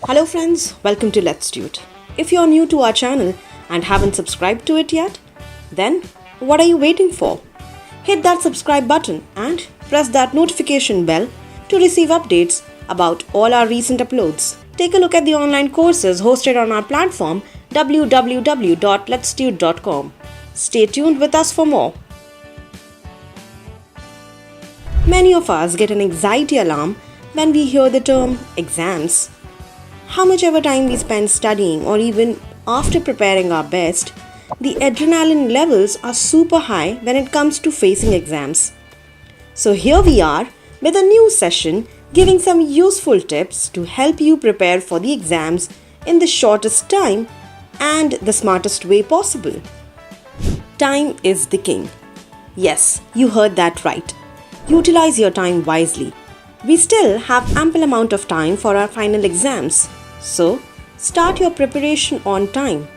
Hello friends, welcome to Let's Do It. If you're new to our channel and haven't subscribed to it yet, then what are you waiting for? Hit that subscribe button and press that notification bell to receive updates about all our recent uploads. Take a look at the online courses hosted on our platform www.letsdoit.com. Stay tuned with us for more. Many of us get an anxiety alarm when we hear the term exams. How much ever time we spend studying or even after preparing our best, the adrenaline levels are super high when it comes to facing exams. So here we are with a new session giving some useful tips to help you prepare for the exams in the shortest time and the smartest way possible. Time is the king. Yes, you heard that right. Utilize your time wisely. We still have ample amount of time for our final exams. So, start your preparation on time.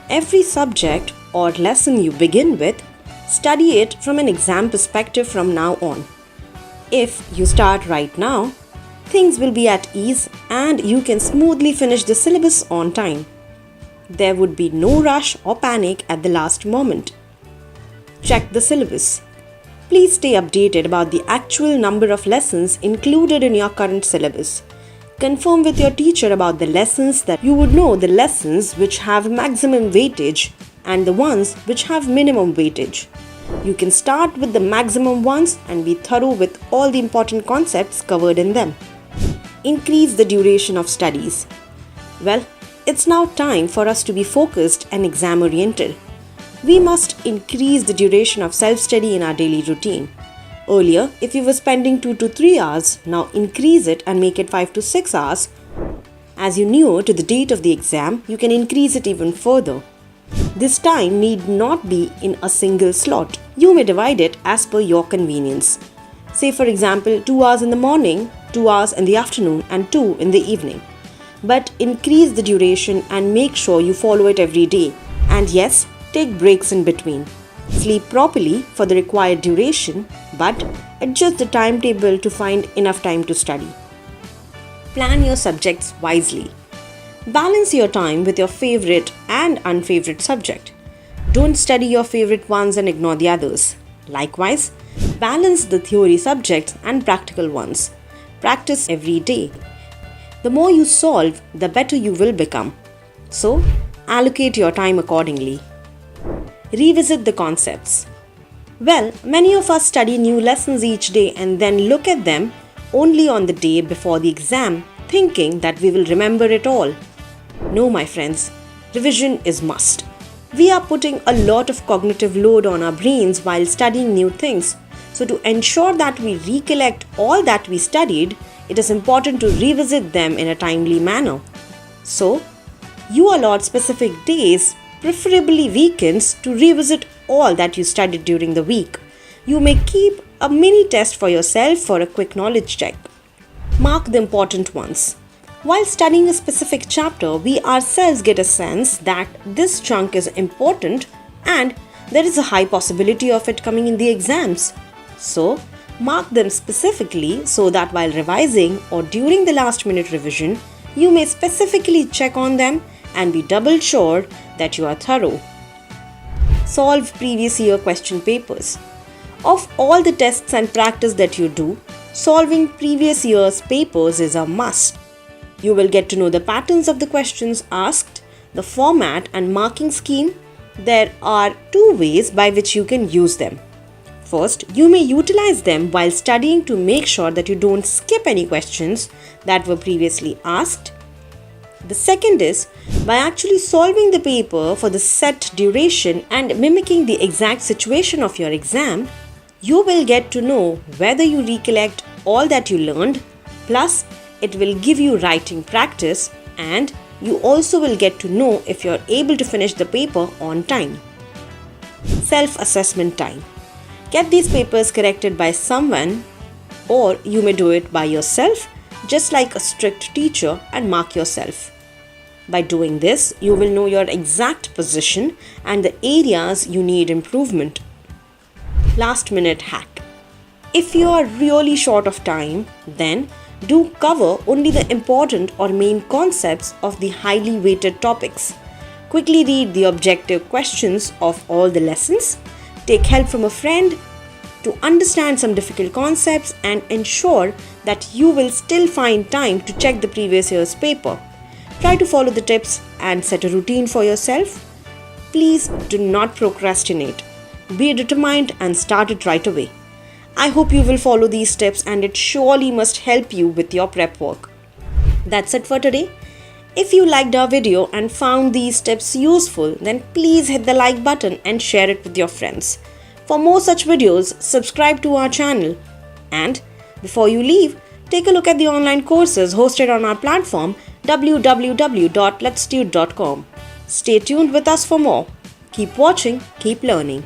Every subject or lesson you begin with, study it from an exam perspective from now on. If you start right now, things will be at ease and you can smoothly finish the syllabus on time. There would be no rush or panic at the last moment. Check the syllabus. Please stay updated about the actual number of lessons included in your current syllabus. Confirm with your teacher about the lessons that you would know the lessons which have maximum weightage and the ones which have minimum weightage. You can start with the maximum ones and be thorough with all the important concepts covered in them. Increase the duration of studies. Well, it's now time for us to be focused and exam oriented. We must increase the duration of self-study in our daily routine. Earlier, if you were spending 2 to 3 hours, now increase it and make it 5 to 6 hours. As you near to the date of the exam, you can increase it even further. This time need not be in a single slot. You may divide it as per your convenience. Say for example, 2 hours in the morning, 2 hours in the afternoon and 2 in the evening. But increase the duration and make sure you follow it every day. And yes, take breaks in between. Sleep properly for the required duration, but adjust the timetable to find enough time to study. Plan your subjects wisely. Balance your time with your favorite and unfavorite subject. Don't study your favorite ones and ignore the others. Likewise, balance the theory subjects and practical ones. Practice every day. The more you solve, the better you will become. So, allocate your time accordingly. Revisit the concepts. Well, many of us study new lessons each day and then look at them only on the day before the exam, thinking that we will remember it all. No, my friends, revision is must. We are putting a lot of cognitive load on our brains while studying new things. So to ensure that we recollect all that we studied, it is important to revisit them in a timely manner. So, you allot specific days, preferably weekends, to revisit all that you studied during the week. You may keep a mini test for yourself for a quick knowledge check. Mark the important ones. While studying a specific chapter, we ourselves get a sense that this chunk is important and there is a high possibility of it coming in the exams. So, mark them specifically so that while revising or during the last minute revision, you may specifically check on them and be double sure that you are thorough. Solve previous year question papers. Of all the tests and practice that you do, solving previous year's papers is a must. You will get to know the patterns of the questions asked, the format and marking scheme. There are 2 ways by which you can use them. First, you may utilize them while studying to make sure that you don't skip any questions that were previously asked. The second is by actually solving the paper for the set duration and mimicking the exact situation of your exam, you will get to know whether you recollect all that you learned, plus it will give you writing practice and you also will get to know if you're able to finish the paper on time. Self-assessment time. Get these papers corrected by someone or you may do it by yourself, just like a strict teacher, and mark yourself. By doing this, you will know your exact position and the areas you need improvement. Last minute hack. If you are really short of time, then Do cover only the important or main concepts of the highly weighted topics. Quickly read the objective questions of all the lessons. Take help from a friend to understand some difficult concepts and ensure that you will still find time to check the previous year's paper. Try to follow the tips and set a routine for yourself. Please do not procrastinate. Be determined and start it right away. I hope you will follow these tips and it surely must help you with your prep work. That's it for today. If you liked our video and found these tips useful, then please hit the like button and share it with your friends. For more such videos, subscribe to our channel. And before you leave, take a look at the online courses hosted on our platform www.letstude.com. Stay tuned with us for more. Keep watching, keep learning.